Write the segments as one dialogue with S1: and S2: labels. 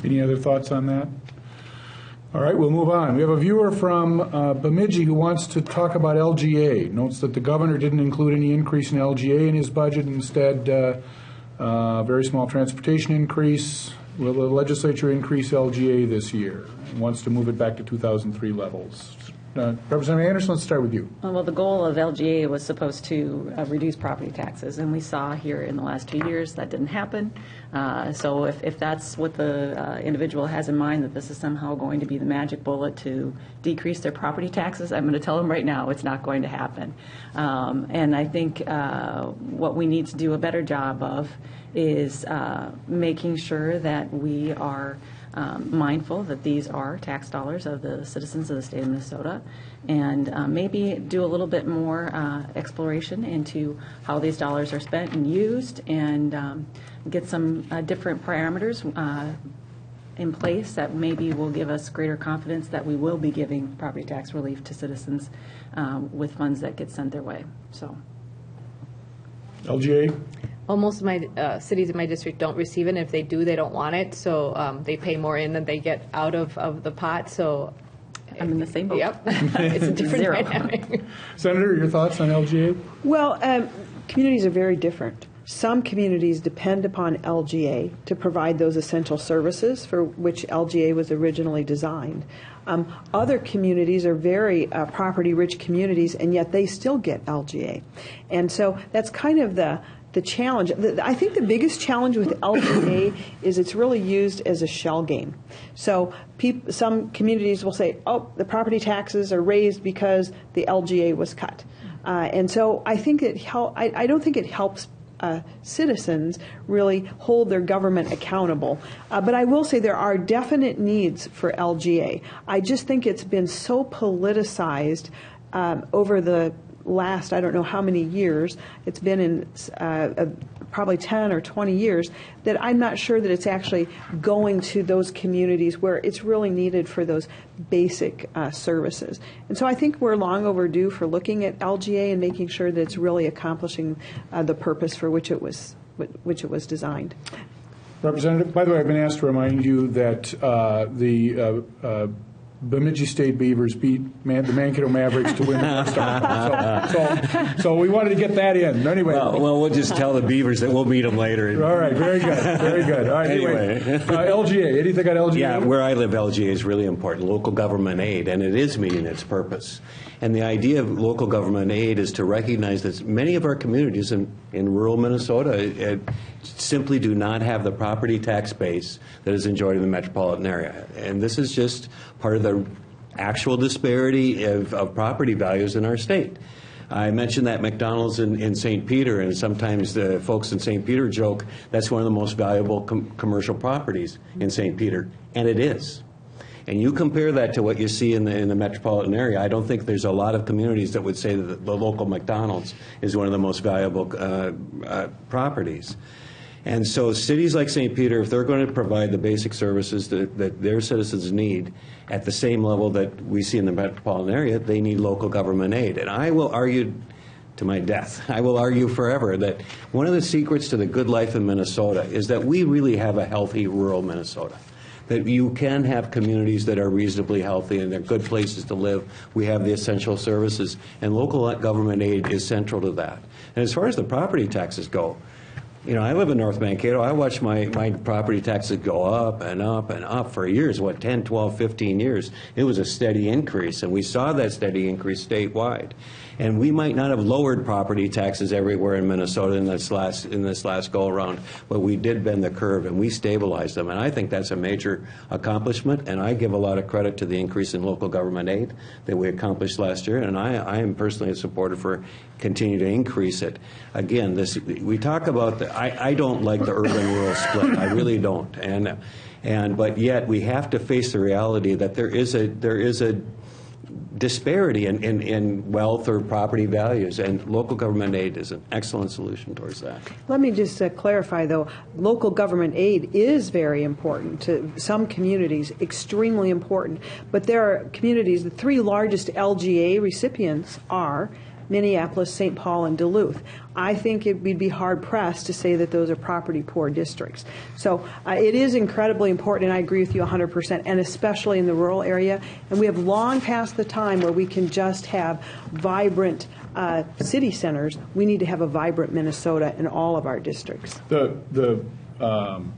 S1: Any other thoughts on that? All right, we'll move on. We have a viewer from Bemidji who wants to talk about LGA. Notes that the governor didn't include any increase in LGA in his budget. Instead, very small transportation increase. Will the legislature increase LGA this year? And wants to move it back to 2003 levels. Representative Anderson, let's start with you.
S2: Well, the goal of LGA was supposed to reduce property taxes, and we saw here in the last 2 years that didn't happen. So if that's what the individual has in mind, that this is somehow going to be the magic bullet to decrease their property taxes, I'm going to tell them right now it's not going to happen. And I think what we need to do a better job of is making sure that we are mindful that these are tax dollars of the citizens of the state of Minnesota, and maybe do a little bit more exploration into how these dollars are spent and used, and get some different parameters in place that maybe will give us greater confidence that we will be giving property tax relief to citizens with funds that get sent their way. So,
S1: LGA?
S3: Well, most of my cities in my district don't receive it, and if they do, they don't want it, so they pay more in than they get out of the pot, so.
S2: I'm in the same boat.
S3: Yep. It's a different
S2: Zero.
S3: dynamic.
S1: Senator, your thoughts on LGA?
S4: Well, communities are very different. Some communities depend upon LGA to provide those essential services for which LGA was originally designed. Other communities are very property-rich communities, and yet they still get LGA. And so that's kind of the challenge. I think the biggest challenge with LGA is it's really used as a shell game. So some communities will say, oh, the property taxes are raised because the LGA was cut. And so I think I don't think it helps citizens really hold their government accountable. But I will say there are definite needs for LGA. I just think it's been so politicized over the last, I don't know how many years, it's been in probably 10 or 20 years, that I'm not sure that it's actually going to those communities where it's really needed for those basic services. And so I think we're long overdue for looking at LGA and making sure that it's really accomplishing the purpose for which it was designed.
S1: Representative, by the way, I've been asked to remind you that the Bemidji State Beavers beat the Mankato Mavericks to win the Star. So we wanted to get that in. Anyway.
S5: Well, we'll just tell the Beavers that we'll meet them later.
S1: All right, very good, very good. All right, anyway. LGA, anything on LGA?
S5: Yeah, where I live, LGA is really important, local government aid, and it is meeting its purpose. And the idea of local government aid is to recognize that many of our communities in rural Minnesota simply do not have the property tax base that is enjoyed in the metropolitan area. And this is just part of the actual disparity of property values in our state. I mentioned that McDonald's in St. Peter, and sometimes the folks in St. Peter joke that's one of the most valuable commercial properties in St. Peter, and it is. And you compare that to what you see in the metropolitan area, I don't think there's a lot of communities that would say that the local McDonald's is one of the most valuable properties. And so cities like St. Peter, if they're going to provide the basic services that their citizens need at the same level that we see in the metropolitan area, they need local government aid. And I will argue to my death, I will argue forever that one of the secrets to the good life in Minnesota is that we really have a healthy rural Minnesota. That you can have communities that are reasonably healthy and they're good places to live. We have the essential services, and local government aid is central to that. And as far as the property taxes go, you know, I live in North Mankato. I watched my property taxes go up and up and up for years, 10, 12, 15 years. It was a steady increase, and we saw that steady increase statewide. And we might not have lowered property taxes everywhere in Minnesota in this last go-around, but we did bend the curve, and we stabilized them. And I think that's a major accomplishment, and I give a lot of credit to the increase in local government aid that we accomplished last year, and I am personally a supporter for continue to increase it. Again, we talk about I don't like the urban-rural split. I really don't. But yet we have to face the reality that there is a disparity in wealth or property values, and local government aid is an excellent solution towards that.
S4: Let me just clarify, though, local government aid is very important to some communities, extremely important, but there are communities, the three largest LGA recipients are Minneapolis, St. Paul, and Duluth. I think we'd be hard-pressed to say that those are property-poor districts. So it is incredibly important, and I agree with you 100%, and especially in the rural area. And we have long passed the time where we can just have vibrant city centers. We need to have a vibrant Minnesota in all of our districts.
S1: The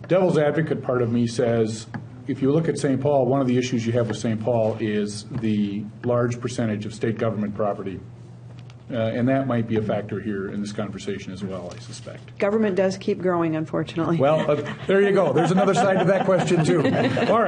S1: devil's advocate part of me says, if you look at St. Paul, one of the issues you have with St. Paul is the large percentage of state government property. And that might be a factor here in this conversation as well, I suspect.
S4: Government does keep growing, unfortunately.
S1: Well, there you go. There's another side to that question, too. All right.